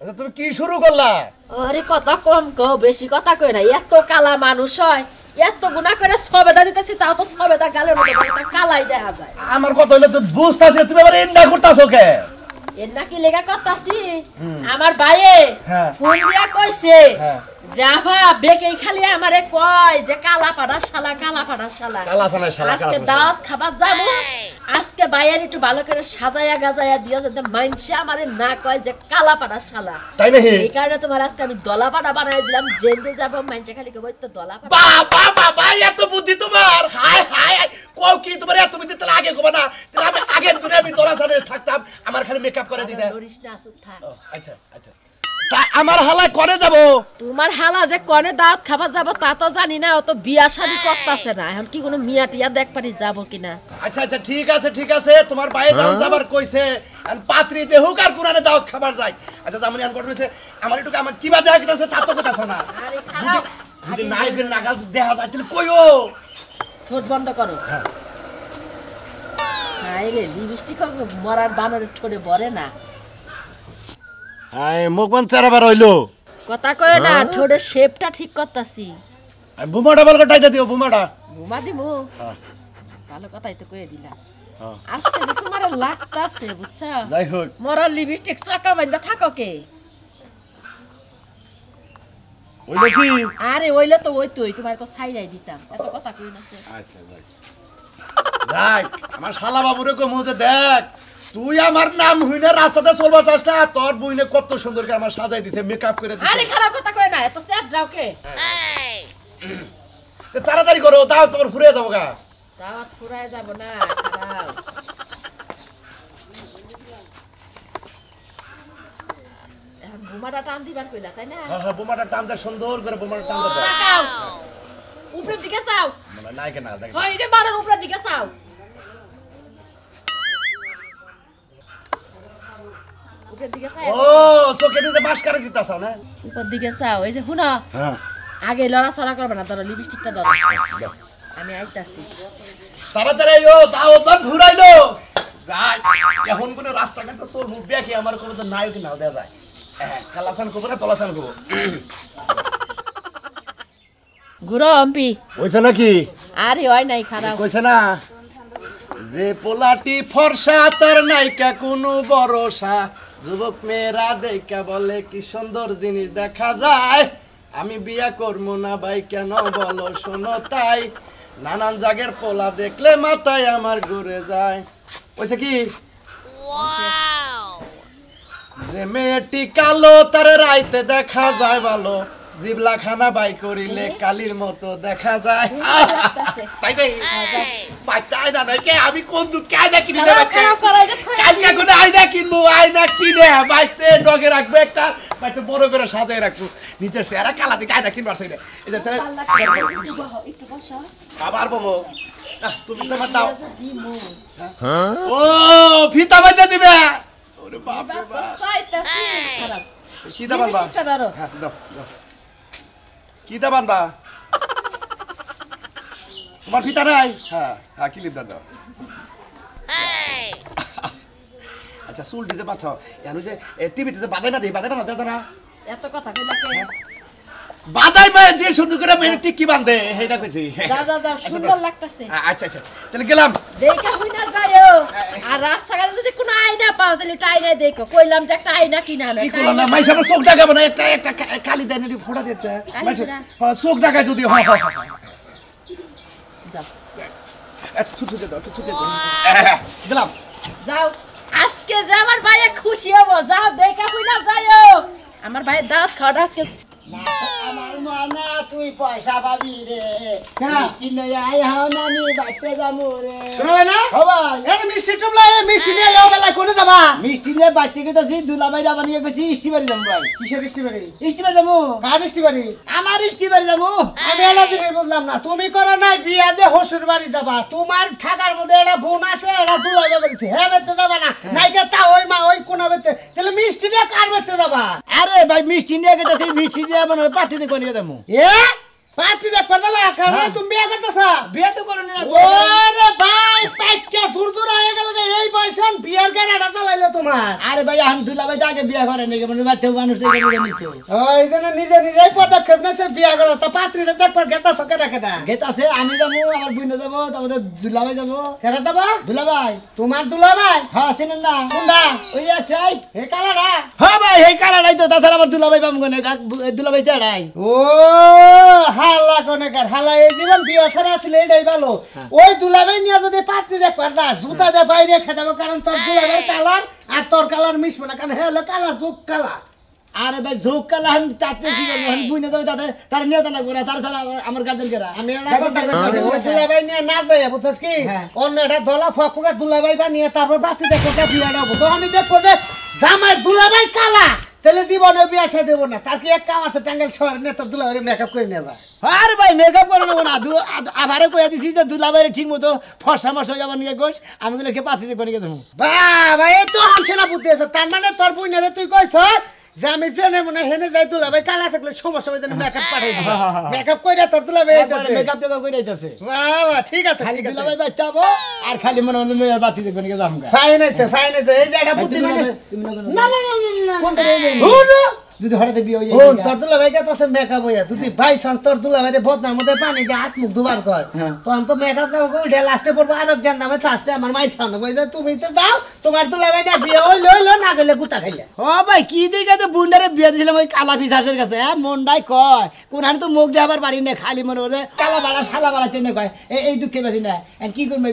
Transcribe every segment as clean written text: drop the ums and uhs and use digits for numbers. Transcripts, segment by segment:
আচ্ছা তুমি কি শুরু করলা? আরে কথা কম কও, বেশি কথা কই না। এত কালা মানুষ হয়, এত গুনাহ করে সবেদা দিতেছি, তাও তো সবেদা গালের মধ্যে একটা কালাই দেখা যায়। আমার কথা হইলো তুই বুঝতাছিস না, তুমি আবার এন্ডা করতাছো কে? এন্ডা কি লেগা করতাছি? আমার ভাইয়ে ফোন দিয়া কইছে যাবা বেকেই খালি আমারে কয় যে কালা পাড়া শালা, কালা পাড়া শালা, কালা শালা শালা। আজকে দাওয়াত খাবার যাবো, আজকে বাইরে একটু ভালো করে সাজায়া গাজায়া দিয়া যাতে মাইনসে আমারে না কয় যে কালা পাড়া শালা। তাই নাকি? এই কারণে তোমার আজকে আমি দলা পাড়া বানাই দিলাম, জেলে যাবো মাইনসে খালি কই তো দলা পাড়া। বাবা বাবা এত বুদ্ধি তোমার! হায় হায় কও কি তোমার এত বুদ্ধি? তাহলে আগে কবা না, তাহলে আমি আগে করে আমি দলা সাথে থাকতাম, আমার খালি মেকআপ করে দিতে। লরিস না, চুপ থাক। আচ্ছা আচ্ছা, তা আমার হালা করে যাব? তোমার হালা যে কোনে দাওয়াত খাবার যাব তা তো জানি না, ও তো বিয়া শাদী করতেছে না, এখন কি কোনো মিয়া টিয়া দেখ পারি যাব কিনা। আচ্ছা আচ্ছা ঠিক আছে ঠিক আছে, তোমার বাইরে যান যাবার কইছে, আর পাত্রী দেহুক আর কোরআনে দাওয়াত খাবার যাই। আচ্ছা জামনি আন করতেছে আমার একটু আমার কিবা দেখা গেছে তা তো কথা না, যদি যদি নাইবের নাগাল দেখা যায় তাহলে কইও। ঠোঁট বন্ধ করো। হ্যাঁ হাই রে, লিপস্টিক মরার বানরের ঠোঁটে ভরে না। হাই মুখ বন্ধ চারাবার হইলো, কথা কয় না, ঠোঁটের শেপটা ঠিক করতাছি। বুমাটা বল টাইটা দিও, বুমাটা বুমা দিমু। ভালো কথাই তো কয়ে দিলা। আজকে যে তোমার লাগতাছে বুঝছা, যাই হোক মরার লিপস্টিক চাকা বান্ধা থাকো কে? ওইলো কি? আরে ওইলে তো ওই তুই তোমার তো ছাইরাই দিতাম, এত কথা কই না। আচ্ছা যাই দেখ আমার শালা বাবুরে কো মুতে দেখ, তুই আমার নাম হইনা রাস্তাতে চলবা চাসটা, তোর বইনে কত সুন্দর করে আমার সাজাই দিছে, মেকআপ করে দিছে। আরে খারাপ কথা কই না, এত স্যাড যাও কে? তে তাড়াতাড়ি করো, তাও তোমার ঘুরে যাবো গা। দাওয়াত ফুরায় যাব না, খারাপ। এখন বুমাটা টান দিবার কইলা তাই না? হ্যাঁ হ্যাঁ বোমাটা টান দে, সুন্দর করে বোমাটা টান দে। তাকাও উপরের দিকে চাও। মানে নাই কেন দেখ, হয় এই যে বাড়ার উপরের দিকে চাও। উপরের দিকে চাও। ও চোখে দিতে বাস করে দিতাছাও না? উপরের দিকে চাও। এই যে শুনো, হ্যাঁ আগে লড়াচড়া করবে না, ধরো লিপস্টিকটা ধরো, আমি আইতাছি। তাড়াতাড়ি ও দাও তো ঘুরাইলো যাই, এখন কোন রাস্তাঘাটে চল মুখ দেখে আমার কোনো তো নায়ক নাও দেয়া যায়। কালাসান কবো না তলাসান কবো? ঘুরো এমপি। কইছে নাকি? আরে হয় নাই, খারাপ কইছে না যে পোলাটি ফর্সা তার নাইকা কোনো ভরসা, যুবক মেয়েরা দেখা বলে কি সুন্দর জিনিস দেখা যায়, আমি বিয়া করবো না ভাই কেন বলো শোনো তাই, নানান জায়গার পোলা দেখলে মাথায় আমার ঘুরে যায়। কইছে কি? যে মেয়েটি কালো তার রাইতে দেখা যায় ভালো, জিবলা খানা বাই করিলে কালির মতো দেখা যায়। তাই তাই বাইতে আয়না নাই কে, আমি কোন দুঃখে আয়না কিনে দেবে? কালকে কোনে আয়না কিনবো, আয়না কিনে বাইতে ডগে রাখবো একটা, বাইতে বড় করে সাজাই রাখবো, নিচের চেহারা কালা দিকে আয়না কিনবার চাই না। এই যে আবার বমো তুমি তো দাও। ও ফিতা বাইতে দিবে? ওরে বাপ রে বাপ, খারাপ। কি দাবান বা? হ্যাঁ দাও দাও, কি দাবান বা? তোমার ফিতা নাই? হ্যাঁ হ্যাঁ ক্লিপ দাও। আচ্ছা চুল দিতে পারছ এখন যে টিভিতে যে বাদাই না দেই, বাদাই না দেয় না? এত কথা কইলা কে? বাদাই মা যে শুধু করে মেরে টিকি বাঁধে সেইটা কইছি। যা যা যা, সুন্দর লাগতাছে। আচ্ছা আচ্ছা তাহলে গেলাম। দেখা হই না যায়ও, আর রাস্তাঘাটে যদি কোনো আয়না পাও তাহলে একটা আয়না দেখো। কইলাম যে একটা আয়না কিনা না। কি করলাম না মাইস আমার চোখ দেখাবো না, একটা একটা কালি দেয় না ফোড়া দিতে মাইস। হ্যাঁ চোখ দেখায় যদি হয় হয় যাও একটু থুথু দে দাও, একটু থুথু দে দাও। গেলাম। যাও, আজকে যে আমার ভাইয়া খুশি হবো। যাও দেখা হই না যায়ও, আমার ভাইয়ের দাওয়াত খাওয়া আজকে। আমার মনা তুই পয়সা পাবি রে, মিষ্টি লই আই হাও না আমি বাইতে যামু রে। শোনাবে না? হবাই এর মিষ্টি টুবলা এ মিষ্টি নিয়ে লো বেলা কোনে যাবা? মিষ্টি নিয়ে বাইতে গেছি, দুলাভাই যাবা নিয়ে গেছি ইস্টিবাড়ি যাবো ভাই। কিসের ইস্টিবাড়ি? ইস্টিবাড়ি যাবো। কার ইস্টিবাড়ি? আমার ইস্টিবাড়ি যাবো। আমি এলা দিনে বুঝলাম না, তুমি করো নাই বিয়া যে হসুর বাড়ি যাবা, তোমার থাকার মধ্যে একটা বোন আছে, একটা দুলাই বাড়িছে, হ্যাঁ বেতে যাবা না? নাই তা ওই মা ওই কোনা বেতে, তাহলে মিষ্টি নিয়ে কার বেতে যাবা? আরে ভাই মিষ্টি নিয়ে গেছি, মিষ্টি নিয়ে মানে পাতি দেখো নিয়ে যাবো। এ পাঁচি দেখ করতে ভাই কারণ তুমি বিয়ে করতেছ বিয়ে তো করনি না ওরে ভাই পাইকা সুরসুর হয়ে গেল এই বয়সন বিয়ার গাড়াটা চালাইলো তোমার আরে ভাই আমি দুলাভাই যাকে বিয়ে করে নাকি মানে বাচ্চা মানুষ থেকে বিয়ে নিতে ওই জন্য নিজে নিজেই পদক্ষেপ নিয়েছে বিয়ে করো তা পাত্রীটা দেখবার গেতা সকে রাখে না গেতাছে আমি যাবো আমার বুইনে যাবো তারপরে দুলাভাই যাবো কেন দেবো দুলাভাই তোমার দুলাভাই হ্যাঁ চিনেন না কোনটা ওই একটাই হে কালারা হ্যাঁ ভাই এই কালারাই তো তাছাড়া আমার দুলাভাই পাবো কোনে দুলাভাই চাড়াই ও হালা কোনেকার হালা এই জীবন বিয়ে ছাড়া আসলে এটাই ভালো ওই দুলাভাই নিয়ে যদি পাত্রী দেখবার দা জুতা দিয়ে বাইরে খেয়ে দেবো কারণ তোর দুলাভাইয়ের কালার আর তোর কালার মিশবো না কারণ হে হলো কালার যোগ কালার আরে ভাই ঝোঁক কালা তাতে কি করবো বুইনে যাবে তাতে তার নিয়ে লাগবো না তার ছাড়া আমার গার্জেন কেরা আমি একটা কথা বলছি ওই দুলাভাই নিয়ে না যাই বুঝছিস কি অন্য একটা দলা ফকুকা দুলাভাই বা নিয়ে তারপর পাত্রী দেখো বিয়ে দেবো তখন দেখবো যে জামাই দুলাভাই কালা তাহলে জীবনে বিয়ে আসা দেবো না তার কি এক কাম আছে টাঙ্গাইল শহরে নিয়ে তোর দুলাভাই মেকআপ করে নেবা আরে ভাই মেকআপ করে নেবো না আবারও কয়ে দিছি যে দুলাভাইয়ের ঠিক মতো ফর্সা মশা যাবার নিয়ে গোস আমি গুলোকে পাচ্ছি করে গেছি বাবা এই তো হচ্ছে না বুদ্ধি আছে তার মানে তোর বুইনারে তুই কইছ যে আমি জেনে মনে হেনে যাই দুলাভাই কালা থাকলে সমস্যা হবে যেন মেকআপ পাঠাই দিবা মেকআপ কইরা তোর দুলাভাই মেকআপ টেকআপ করে যাইতেছে বাবা ঠিক আছে খালি ঠিক আছে দুলাভাই বাচ্চা হবো আর খালি মনে হলো মেয়ের বাতি দেখবে নিয়ে যাবো ফাইন আছে এই যে একটা বুদ্ধি মানে না না না না কোন থেকে যদি হঠাৎ বিয়ে হয়ে হুন তোর দুলাভাই কে তো মেকআপ হইয়া যদি বাই চান্স তোর দুলাভাই বদনার মধ্যে পানি দিয়ে হাত মুখ দুবার কর তখন তো মেকআপ দাও উঠে লাস্টে পড়বো আরব জান নামে লাস্টে আমার মাই খাওয়ানো বই তুমি তো যাও তোমার দুলাভাইটা বিয়ে হইলো না গেলে গুতা খাইলে ও ভাই কি দিকে তো বুন্ডারে বিয়ে দিয়েছিলাম ওই কালা পিসাসের কাছে হ্যাঁ মনটাই কয় কোনখানে তো মুখ দেখাবার পারি না খালি মনে করে কালা বাড়া শালা বাড়া চেনে কয় এই দুঃখে বেশি না কি করবে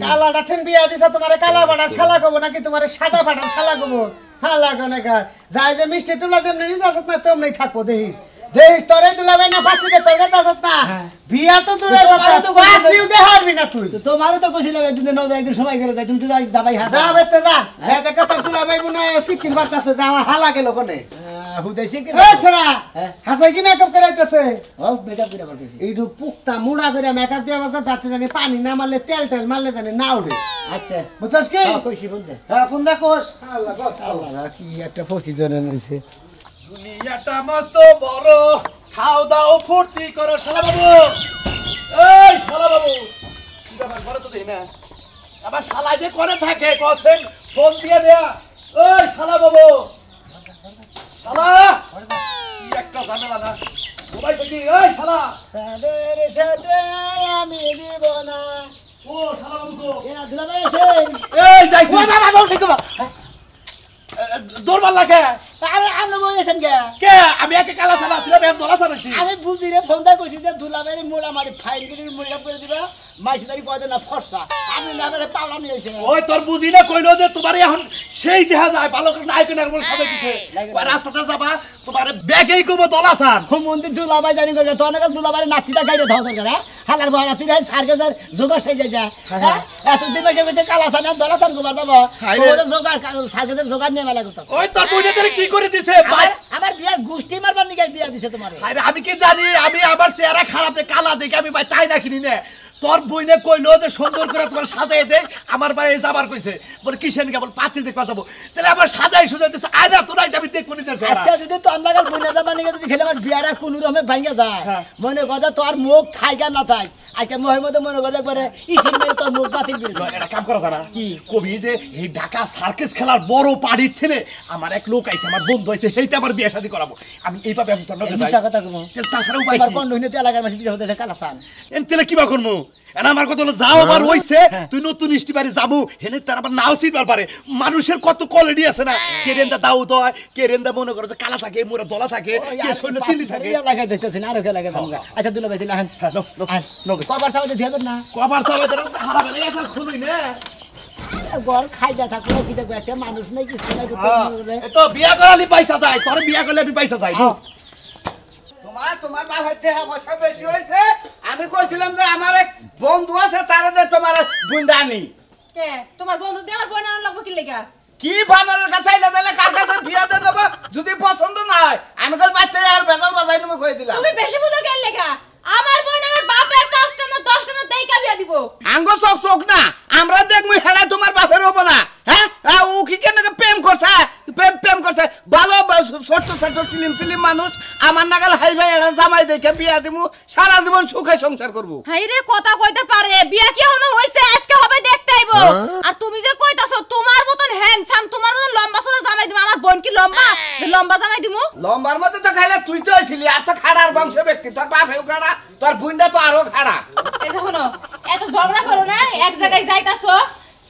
কালাটা ঠেন বিয়ে দিছে তোমার কালা বাড়া শালা কব নাকি তোমার সাদা বাড়া শালা কব হালা গনেকার যাই যে মিষ্টি টুলা যেমনি নিতে আসত না তেমনি থাকবো দেখিস দেখিস তোরে দুলাভাই না পাচ্ছি দে পেড়ে আসত না বিয়া তো তোরে তো পাচ্ছিও দে হারবি না তুই তোমারও তো কইছিলাম একদিন ন যায় একদিন সময় করে যাই তুমি তো যাবাই হাসা যা বেতে যা যা দেখ তোর দুলাভাই মনে সিকিম বাড়তাছে যা আমার হালা গেল কোনে হুদাইছে কি এ সেরা হাসাই কি মেকআপ করাইতেছে ও মেকআপ করে বলতেছি এইটু পুক্তা মুড়া করে মেকআপ দিয়ে আমার যাতে জানি পানি না মারলে তেল মারলে জানি না উঠে আচ্ছা বুঝছস কি কইছি বলতে হ্যাঁ ফোন দে কোস আল্লাহ কোস আল্লাহ কি একটা ফসি জনে নিছে দুনিয়াটা মস্ত বড় খাও দাও ফুর্তি করো শালা বাবু এই শালা বাবু কি ব্যাপার ঘরে তো দেই না আবার শালা যে করে থাকে কসেন ফোন দিয়ে দেয়া ওই শালা বাবু শালা কি একটা ঝামেলা না মোবাইল থেকে এই শালা সাদের সাথে আমি দিব না ও শালা বাবু গো এরা দুলাভাই আছেন এই যাইছি ও বাবা বলছি তো দৌড় মারলা কে আরে আপনি বলেছেন কে আমি একে কালা শালা ছিলাম আমি দলা শালাছি আমি বুঝি রে ফোন দা কইছি যে দুলাভাই মোড়া মারি ফাইন করে মেকআপ করে দিবা মাইসিদারি কয়দিন না ফর্সা আপনি না বলে পাওলা নিয়ে এসে ওই তোর বুঝি না কইলো যে তোমার এখন সেই দেখা যায় ভালো করে নাই কোন একবার সাথে দিছে রাস্তাতে যাবা তোমার ব্যাগেই কব দলাসান মন্দির দুলাভাই জানি করে তো অনেক দুলাভাই নাতিটা গাইরে ধাও দরকার হালার বড় নাতি রে সার্কেসের জোগাড় সেই যায় হ্যাঁ এত দিন বসে কালাসান দলাসান গোবার দাও ওরে জোগাড় সার্কেসের জোগাড় নিয়ে মেলা করতেছ ওই তোর বুঝে তাহলে কি করে দিছে আমার বিয়ার গোষ্ঠী মারবার নিয়ে দিয়া দিছে তোমারে আরে আমি কি জানি আমি আমার চেহারা খারাপ কালা দেখে আমি ভাই তাই না কিনি না তোর বইনে কইলো যে সুন্দর করে তোমার সাজাই দে আমার ভাই যাবার কইছে বলে কিসেন কেবল পাতি দেখবা যাবো তাহলে আমার সাজাই সুজাই দিছে আয় না তোরাই আমি দেখবো নিতে আচ্ছা যদি তো আমলাগাল বইনা যাবা নিয়ে যদি খেলে আমার বিয়ারা কোনো রকমে ভাঙে যায় মনে কথা তোর মুখ থাইকা না থাক আজকে মোহের মধ্যে মনে করে একবারে ইসেন মেরে তোর মুখ বাতিল করে এটা কাম করা জানা কি কবি যে এই ঢাকা সার্কাস খেলার বড় পাড়ির থেকে আমার এক লোক আইছে আমার বন্ধু আইছে এইটা আমার বিয়ে শাদী করাবো আমি এইভাবে আমি তোর কাছে যাই কথা কমো তাছাড়া উপায় কি কোন হইনে এলাকার মাঝে দিতে হতে কালাসান এনতেলে কিবা করমু এনা আমার কথা হলো যাও আবার হইছে তুই নতুন ইস্টিবারে যাবো হেনে তার আবার নাও সিটবার পারে মানুষের কত কোয়ালিটি আছে না কেরেন্দা দাউদ হয় কেরেন্দা মনে করো যে কালা থাকে মোরা দলা থাকে কে শৈল তিলি থাকে এলাকায় দেখতেছেন আর এলাকায় আমরা আচ্ছা দুলাভাই দিলা হ্যাঁ কবার সাথে দিয়ে না কবার সবাই ধরো হারাবে না এসব খুলুই না ঘর খাইয়া থাকলো কি দেখো একটা মানুষ নাই কিছু নাই তো বিয়া করালি পয়সা যায় তোর বিয়া করলে আমি পয়সা চাই তোমার বাবার টাকা পয়সা বেশি হয়েছে আমি কইছিলাম যে আমার এক বন্ধু আছে তারে দে তোমার বুন্ডানি কে তোমার বন্ধু দিয়ে আমার বোন আনলো কি লেগা কি বানানোর কাছে আইলা দিলে কার কাছে বিয়া দিয়ে দেবো যদি পছন্দ না হয় আমি কল বাচ্চা আর বেজাল বাজাই নেবো কই দিলাম তুমি বেশি বুঝো কেন লেগা আমার বোন আমার বাপে 10টা না 10টা না দেইকা বিয়া দিব আঙ্গ চোখ চোখ না আমরা দেখমু হেডা তোমার বাপের হবো না হ্যাঁ ও কি কেন প্রেম করছে প্রেম করছে ভালো ছোট ছোট সিলিম মানুষ আমার নাগাল হাইবে মেয়েরা জামাই দেখে বিয়া দিমু সারা জীবন সুখে সংসার করব হাই রে কথা কইতে পারে বিয়া কি এখনো হইছে আজকে হবে দেখতে আইবো আর তুমি যে কইতাছো তোমার মতন হ্যান্ডসাম তোমার মতন লম্বা সরো জামাই দিমু আমার বোন কি লম্বা যে লম্বা জামাই দিমু লম্বার মধ্যে তো খাইলে তুই তো ছিলি আর তো খাড়ার বংশ ব্যক্তি তোর বাপ হেউ খাড়া তোর বুইন্ডা তো আরো খাড়া এই যে শোনো এত ঝগড়া করো না এক জায়গায় যাইতাছো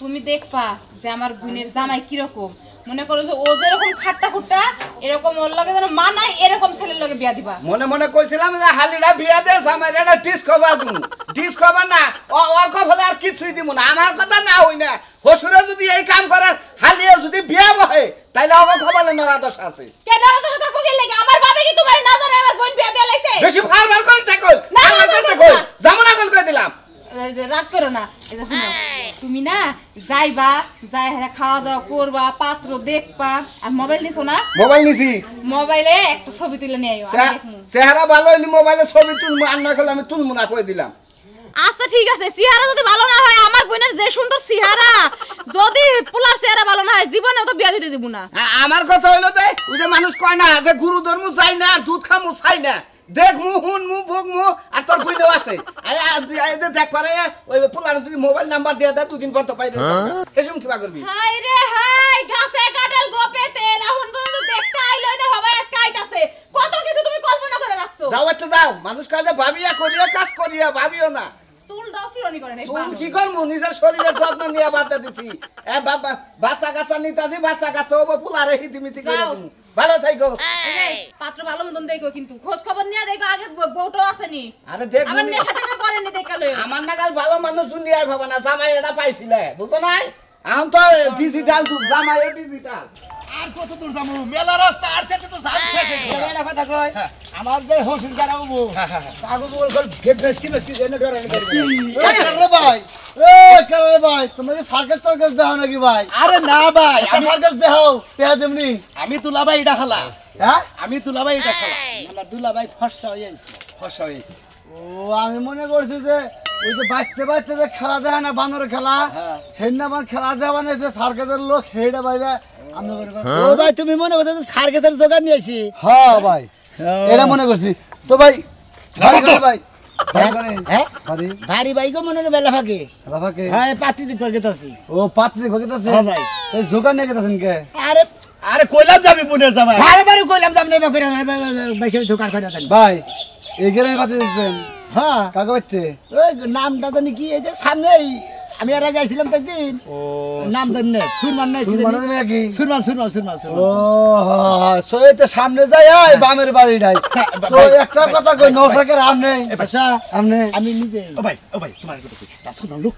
তুমি দেখবা যে আমার বোনের জামাই কি রকম মনে করো যে ও যেরকম খাট্টা খুট্টা এরকম ওর লগে যেন মানায় এরকম ছেলের লগে বিয়া দিবা মনে মনে কইছিলাম যে হালিরা বিয়া দে জামাইরা একটা ডিস খবর দিমু ডিস খবর না ওর কফলে আর কিছুই দিমু না আমার কথা না হই না হসুরে যদি এই কাম করার হালিয়া যদি বিয়া বহে তাইলে আমার খবলে নরা দোষ আছে কে নরা দোষ থাকবো কি লাগে আমার বাবা কি তোমার না জানে আমার বোন বিয়া দিয়া লাইছে বেশি ফারবার করে কই আমার কাছে কই জামনা কই দিলাম রাগ করো না এই যে শুনো তুমি না যাইবা যাই হেরা খাওয়া দাওয়া করবা পাত্র দেখবা আর মোবাইল নিছো না মোবাইল নিছি মোবাইলে একটা ছবি তুলে নিয়ে আইও আমি দেখমু চেহারা ভালো হইলে মোবাইলে ছবি তুলমু আর না করলে আমি তুলমু না কই দিলাম আচ্ছা ঠিক আছে চেহারা যদি ভালো না হয় আমার বোনের যে সুন্দর চেহারা যদি পোলার চেহারা ভালো না হয় জীবনে তো বিয়া দিতে দিব না আমার কথা হইলো যে ওই যে মানুষ কয় না যে গুরু ধর্ম চাই না আর দুধ খামু চাই না দেখমু হুনমু ভোগমু আর তোর বুঝতেও আছে দেখ পারে ওই পোলার যদি মোবাইল নাম্বার দিয়ে দেয় দুদিন পর তো পাইলে এসম কিবা করবি হাই রে হাই গাছে কাটাল গোপে তেল এখন পর্যন্ত দেখতে আইলো না হবে আজকে আইতাছে কত কিছু তুমি কল্পনা করে রাখছো যাও একটা যাও মানুষ কাজে ভাবিয়া করিয়া কাজ করিয়া ভাবিও না চুল ডসিরনি করে নাই চুল কি করমু নিজের শরীরের যত্ন নিয়ে বাতা দিছি এ বাবা বাচ্চা কাচ্চা নিতাছি বাচ্চা কাচ্চা ও পোলারে হিতিমিতি করে দিমু ভালো থাইকো এই পাত্র ভালো মতন দেখো কিন্তু খোঁজ খবর নিয়ে দেখো আগে বউটো আসেনি আরে দেখ আমার নেশা টাকা করেনি দেখালো আমার নাগাল ভালো মানুষ দুনিয়ায় ভাবা না জামাই এটা পাইছিলে বুঝো নাই এখন তো ডিজিটাল যুগ জামাই ডিজিটাল আর কত দূর যাবো মেলা রাস্তা আর থেকে তো যান শেষ হয়ে গেল এটা কথা কই আমার যে হসুর যারা হবো কাগজ বল কল গেট বেস্টি জেনে ডরানি করবে রে ভাই কারে ভাই তোমার সার্কাস টার্কাস দাও নাকি ভাই আরে না ভাই আমি সার্কাস দাও টেহা দেমনি আমি তুলাবাই এটা খালা হ্যাঁ আমি তুলাবাই এটা শালা আমার দুলা ভাই ফর্সা হয়ে গেছে ফসা হয়েছে ও আমি মনে করছি যে ওই যে বাচ্চা যে খেলা দেয় না বানর খেলা হেন্না আমার খেলা দেওয়া বানাইছে সার্কাসের লোক হেডা ভাইবা আমি ও ভাই তুমি মনে করছো সার্কাসের জোগাড় নিয়েছি হ্যাঁ ভাই এটা মনে করছি তো ভাই ভাই ভারী ভাই গো মনে বেলা ফাঁকে হ্যাঁ পাতি দিক পর গেতাছি ও পাতি দিক গেতাছে হ্যাঁ ভাই এই জোগাড় নিয়ে গেতাছেন কে আরে আরে কইলাম যাবি বোনের জামাই বারে কইলাম যাম নেবা করে বেশি জোগাড় করে দেন ভাই এই গ্রামে পাতি দিবেন হ্যাঁ কাকা বাইতে ওই নামটা জানি কি এই যে সামনে আমি আর আগে আইছিলাম তো একদিন ও নাম জানি না সুরমান নাই কি জানি সুরমান ও সইতে সামনে যাই বামের বাড়িটাই তো একটা কথা কই নশাকের আম নেই আচ্ছা আমনে আমি নিজে ও ভাই তোমার কথা কই তা শোনো লোক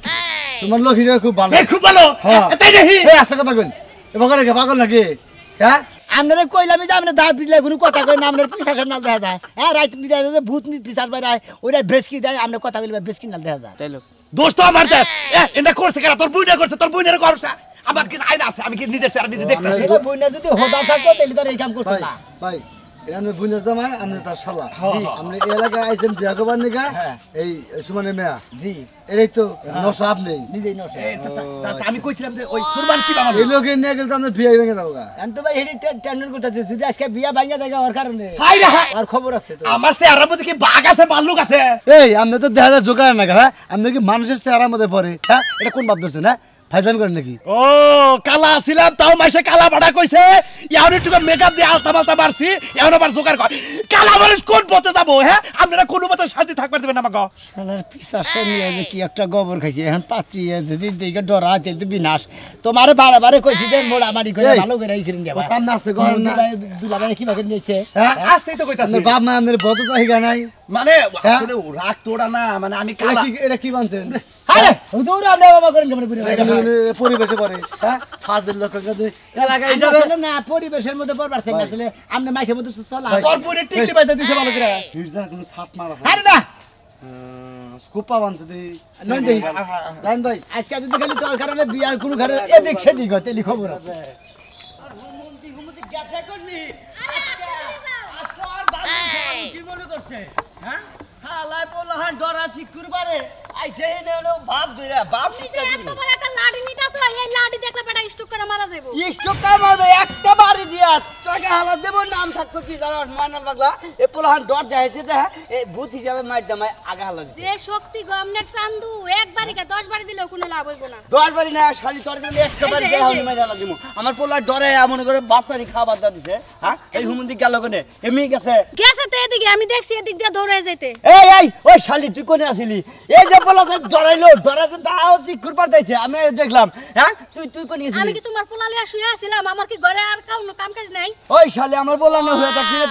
তোমার লোক হিসেবে খুব ভালো খুব ভালো তাই দেখি এই আস্তে কথা কই এবারে কে পাগল নাকি হ্যাঁ আমনে কইলাম যে আমনে দাঁত দিলে কোনো কথা কই না আমনে পিছাসের নাল দেখা যায় হ্যাঁ রাত দিতে যে ভূত নি পিছাস বাইরে ওইটা বেশকি দেয় আমনে কথা কইলে বেশকি নাল দেখা যায় তাইলো দোস্ত আমার দেশ এটা করছে কেন তোর বুইনা করছে তোর বুইনের করছে আমার কি আইনা আছে আমি কি নিজে সারা নিজে দেখতাছি এটা বুইনার যদি হোদা থাকতো তাহলে তার এই কাম করতে না ভাই এটা আমি বুইনার জামাই আমি তার শালা জি আপনি এই এলাকায় আইছেন বিয়া করবার নিকা এই সুমানের মেয়া জি এটাই তো নশা আপনি নিজেই নশা আমি কইছিলাম যে ওই সুরমান কি বাবা এই লোকে নিয়ে গেল তো আমরা বিয়া ভেঙে যাবো আমি তো ভাই হেডি টেন্ডার করতেছি যদি আজকে বিয়া ভাঙা দেয় ওর কারণে হাই রে হাই আর খবর আছে তো আমার চেহারার মধ্যে কি বাঘ আছে ভাল্লুক আছে এই আপনি তো দেখা যায় জোগাড় না হ্যাঁ আপনি কি মানুষের চেহারার মধ্যে পড়ে হ্যাঁ এটা কোন ভাব ধরছেন হ্যাঁ ফাইজান করেন নাকি ও কালা ছিলাম তাও মাইসে কালা ভাড়া কইছে এখন একটু মেকআপ দিয়ে আলতা মালতা মারছি এখন আবার জোগাড় কর কালা মানুষ কোন পথে যাবো হ্যাঁ আপনারা কোনো মতে শান্তি থাকবার দেবেন আমাকে শালার পিসাসে নিয়ে যে কি একটা গোবর খাইছে এখন পাত্রী যদি দিকে ডরা তেল তো বিনাশ তোমারে বারে কইছি যে মোড়া মারি করে ভালো করে রাইখিন দেবা কাম নাস্তে করেন না দুলাভাই কি ভাবে নিয়েছে হ্যাঁ আসতেই তো কইতাছি বাপ মা আমাদের বত তো হিগা নাই মানে আসলে রাগ তোড়া না মানে আমি কালা এটা কি বানছেন আরে দৌড় আপনি বাবা করেন কেমন পরিবেশে পড়ে হ্যাঁ হাজার লোক এলাকা হিসাবে না পরিবেশের মধ্যে পড়বার চাই না আসলে আপনি মাইসের মধ্যে চলা তোর পরে টিকলি বাইতে দিছে ভালো করে হিজদার কোনো সাত মারা আরে না স্কোপা বানছে দে নন দে জান ভাই আজকে যদি খালি তোর কারণে বিয়ার কোনো ঘরে এদিক সেদিক হয় তেলি খবর আছে আর হুমুন্তি গ্যাসা করনি আজকে আর বাংলা কি মনে করছে হ্যাঁ হালাই বলহান ডরা শিকুরবারে আইছে এনে হলো বাপ ধইরা বাপ শিক্ষা দিবি এত বড় একটা লাঠি নিতাছ এই লাঠি দেখলে বেটা স্ট্রোক করে মারা যাইবো স্ট্রোক করে মারবে একটা বাড়ি দিয়া পোলাকে হালাত দেব নাম থাকবো কি জানো মাইনাল পাগলা এই পোলাহান ডর দেখাইছে যে এই ভূত হিসাবে মাইর দামাই আগে হালাত যে শক্তি গমনের চান্দু একবারই 10 বারে দিলেও কোনো লাভ হইব না 10 বারি না শালি তোর জন্য একবার যে হাল মাইর হালাত দেব আমার পোলা ডরে মনে করে বাপারি খাবার দা দিছে হ্যাঁ এই হুমন্দি গেল কোনে এমনি গেছে তো এদিকে আমি দেখছি এদিক দিয়ে দৌড়ে যাইতে এই ওই শালি তুই কোনে আসিলি এই যে পোলা ডরাইলো ডরাতে দাও চিকুর পার দিয়েছে আমি দেখলাম হ্যাঁ তুই কোনে আসিলি আমি কি তোমার পোলা লইয়া শুয়ে আছিলাম আমার কি ঘরে আর কোনো কাম কাজ নাই ওই শালি আমার পোলা না হয়ে থাকবি না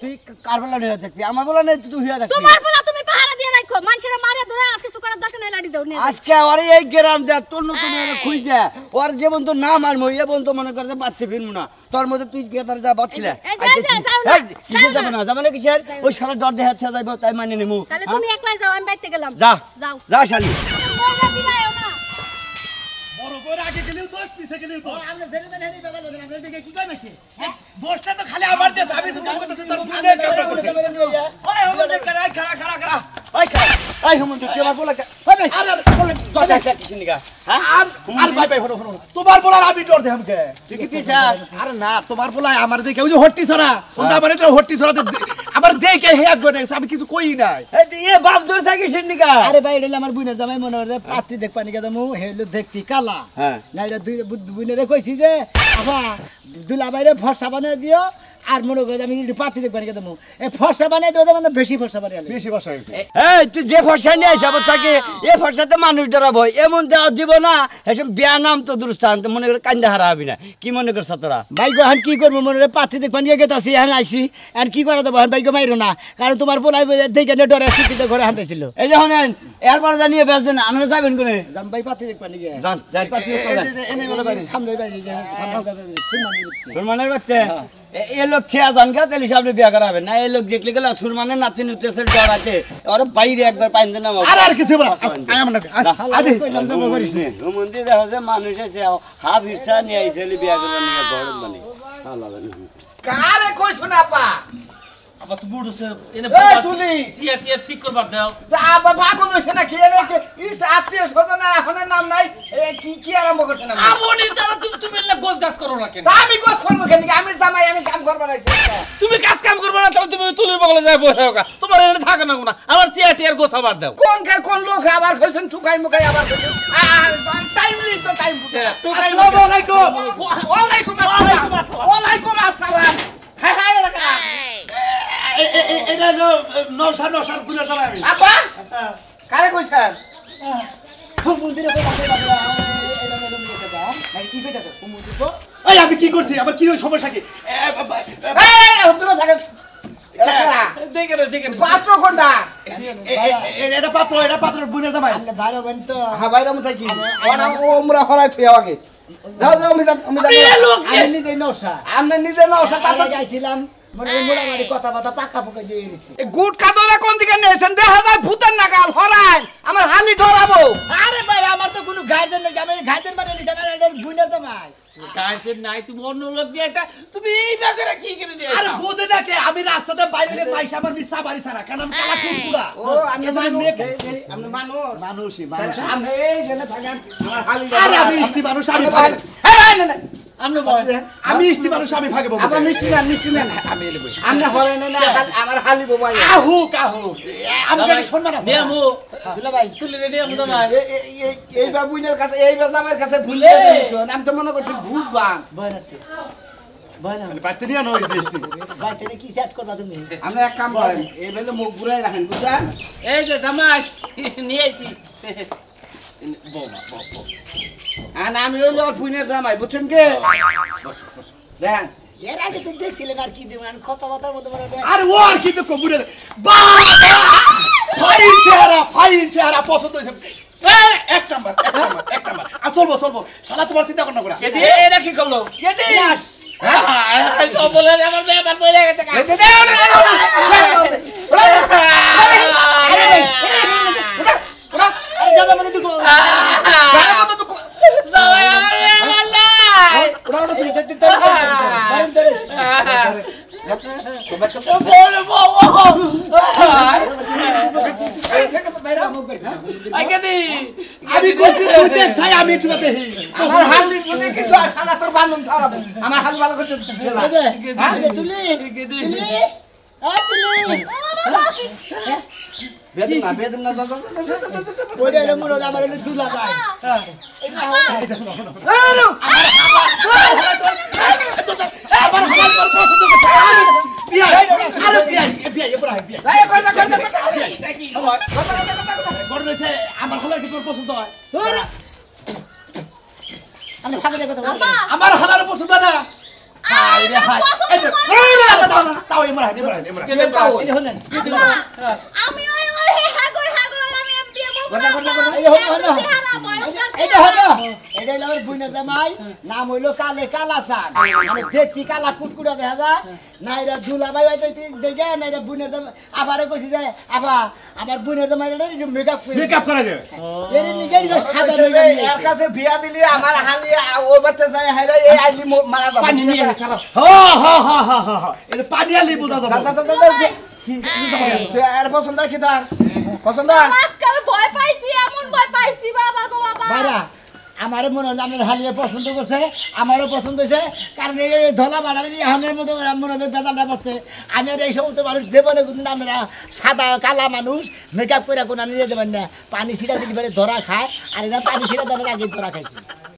তুই কার পোলা হয়ে থাকবি আমার পোলা না তুই হয়ে থাকবি তোমার পোলা তুমি পাহারা দিয়ে রাখো মানুষেরা মারে ধরে আর কিছু করার দরকার নাই লাড়ি দাও নিয়ে আজকে আরে এই গ্রাম দে তোর নতুন এর খুইছে ওর যেমন তো না মারমু এবন তো মনে করে বাচ্চা ফিরমু না তোর মধ্যে তুই গেতার যা বাত খিলা কিসে যাবে না যাবে না কিসের ওই শালা ডর দেখাচ্ছে যাইবো তাই মানে নিমু তাহলে তুমি একলাই যাও আমি বাইতে গেলাম যা শালি বড় বড় আগে গেলেও দোষ পিছে গেলেও দোষ আপনি জেনে দেন হেনি বেদাল দেন আপনি দেখে কি কই মারছে দোষটা তো খালি আমার দেশ আমি তো তোর কথা তোর বুনে কাটা করছি ওই হুমন দেখ খারা ওই খারা ওই হুমন তুই আমার পোলা আরে ডর দেখাচ্ছে কিসের নিগা হ্যাঁ আর ভাই হলো তোমার বলার আমি ডর দেখাম কে তুই কি পিছাস আরে না তোমার বলায় আমার দেখে ওই যে হট্টি ছড়া কোনটা মানে তো হট্টি ছড়াতে আমার দেখে হে এক গনে আমি কিছু কই নাই এ বাপ দূর থাকি কিসের নিগা আরে ভাই এটা আমার বুইনের জামাই মনে করে পাত্রী দেখ পানি কে দমু হেলো দেখতি কালা হ্যাঁ নাইরা দুই বুইনেরে কইছি যে আবা দুলা বাইরে ফর্সা বানিয়ে দিও আর মনে করে আমি পাত্রী দেখ পানি কে দমু এই ফর্সা বানিয়ে দিও মানে বেশি ফর্সা বানিয়ে বেশি বসা হইছে এই তুই যে ফর্সা নিয়ে আইছ আবার থাকে এ ফর্সাতে মানুষ ডরাবো এমন দেওয়া দিব না এসব বিয়া নাম তো দুরস্থান তো মনে করে কান্দা হারা হবি না কি মনে করছ তোরা ভাই গো এখন কি করবো মনে করে পাত্রী দেখ পানি কে গেতাছি এখন আইছি এখন কি করা দেবো ভাই গো মাইরো না কারণ তোমার পোলাই দেখে ডরে শিখিতে ঘরে হাঁটাইছিল এই যে হনেন এরপর জানিয়ে বেশ দেন আপনারা যাবেন কোনে জাম ভাই পাত্রী দেখ পানি কে যান যাই পাতি এনে বলে ভাই সামনে ভাই যে সুরমানের বাচ্চা এ লোক ছেয়া জান গা তাহলে সামনে বিয়া করাবেন না এই লোক দেখলে গেলে সুরমানের নাতি নুতেছে ডর আছে ওর বাইরে একবার পাইন দেন আর কিছু বল আই আমরা আদি মন্দির দেখা যায় মানুষ আছে হাফ হিসা নিয়ে আইছে বিয়া করার নিয়ে গরম মানে কারে কইছ না পা আবার তো বুড়ো সে এনে এই তুলি টিয়া ঠিক করবার দাও আবা পাগল হইছে না খেয়ে রেখে ইস আত্মীয় স্বজন এখন নাম নাই কি আরম্ভ করছ না আমনি তারা তুমি না গোছ গাছ করো না কেন তা আমি গোছ করব কেন আমি জামাই আমি কাম করব না তুমি কাম করবে না তাহলে তুমি তুলির বগলে যাই বসে হোক তোমার এনে থাকে না কোনা আমার টিয়ার গোছ আবার দাও কোন লোক আবার কইছেন টুকাই মুকাই আবার কইছেন টাইম নেই তো টাইম আসসালামু আলাইকুম ওয়ালাইকুম আসসালাম হাই হাই রাখা এটা নৌসার গুলের দাম আমি আপা কারে কইছেন মন্দিরে কি কইতা তো মন্দির তো এই আমি কি করছি আমার কি সমস্যা কি এই হুতুরা থাকে দেখে পাত্র কোনটা এটা পাত্র বুনের দাম আপনি ভালো বেন তো হ্যাঁ বাইরে মত কি ওনা ওমরা হরাই থুই আমাকে দাও আমি আমি নিজে নৌসা আমনে নিজে না ওসা তাতে যাইছিলাম মনে মোড়ামাড়ি কথা বাতা পাকা পাকা দিয়ে দিছি গুড কাদরে কোন দিকে নেছেন দেখা যায় ভূতের নাগাল হরাই আমার হালি ধরাবো আরে ভাই আমার তো কোনো গার্জেন নেই আমি গার্জেন মানে নিতে না এটা বুইনা তো ভাই গার্জেন নাই তুমি অন্য লোক দিয়ে এটা তুমি এইটা করে কি করে দিয়ে আরে বুঝে না কে আমি রাস্তাতে বাইরে মাইস আমার মিছা বাড়ি ছাড়া কারণ আমি কালা কুকুরা ও আমি আপনি মানুষই আপনি এই জেনে থাকেন আমার হালি আরে আমি ইষ্টি মানুষ আমি ভাগে হ্যাঁ না আমনে বল আমি ইষ্টি মানুষ আমি ভাগে বলবো আপনি মিষ্টি না আমি এলে বই আপনি হরে না আমার হালি বাবা কাহু আমি কাছে সম্মান আছে নিয়ামু দুলা ভাই তুলি রে নিয়ামু দামাই এই বাবুইনের কাছে এই বাজামের কাছে ভুলে দিছো আমি তো মনে করছি ভূত বান বয়নাতে বয়না মানে পাইতে নিয়া নই দেশটি ভাই তেনে কি সেট করবা তুমি আমরা এক কাম করেন এই বেলে মুখ ঘুরাই রাখেন বুঝছেন এই যে দামাই নিয়ে আইছি বৌমা আর আমি হইলো আর ফুইনের জামাই বুঝছেন কে দেন এর আগে তো দেখছিলাম আর কি দিব আমি কথাবার্তার মধ্যে বলে আরে ও আর কি তো কবুরে ফাইন চেহারা পছন্দ হইছে এক নাম্বার আর চলবো শালা তোমার চিন্তা কর না করা এটা কি করলো কেদি তো বলে আমার ব্যাপার বলে গেছে জানা মানে দুকো দামাই আমার ব্যাপার নাই ওরা তুই ধরে বলে বাবা আই কেদি আমি কইছি তুই দেখ ছাই আমি একটু দেখি আমার হালি বুঝে কিছু আসা না তোর বান্ধব ছাড়াবো আমার খালি ভালো করতে ঠেলা তুলি বেদম না ওইটা হলো মনে হলো আমার হলো দুলা ভাই আমার হালার কি তোর পছন্দ হয় আমার আমার হালার পছন্দ না তাও এমরা আমি ওই হাগো আমি বিয়ে এটা হলো আমার বুইনের জামাই নাম হইলো কালে কালাসান মানে দেখতি কালা কুটকুটা দেখা যায় না এরা দুলা ভাই দেখে না এরা বুইনের জামাই আবারও কইছি যে আবা আমার বুইনের জামাই মেকআপ করা যায় এর নিগে সাদা এর কাছে বিয়া দিলি আমার হালি ও বাচ্চা যায় হাইরা এই আইলি মারা যাবে পানি নিয়ে খারাপ এই পানিয়া লিবু দাদা এর পছন্দ কি তার পছন্দ ভয় পাইছি এমন ভয় পাইছি বাবা গো বাবা ভাইরা আমারও মনে হলো আমার হালিয়ে পছন্দ করছে আমারও পছন্দ হয়েছে কারণ এই ধলা বাড়ার হামের মতো মনে হলো বেদালটা পাচ্ছে আমি আর এই সমস্ত মানুষ দেবো না কিন্তু আমরা সাদা কালা মানুষ মেকআপ করে কোনো নিয়ে দেবেন না পানি ছিটা দিলে ধরা খায় আর এরা পানি ছিটা দেওয়ার আগে ধরা খাইছে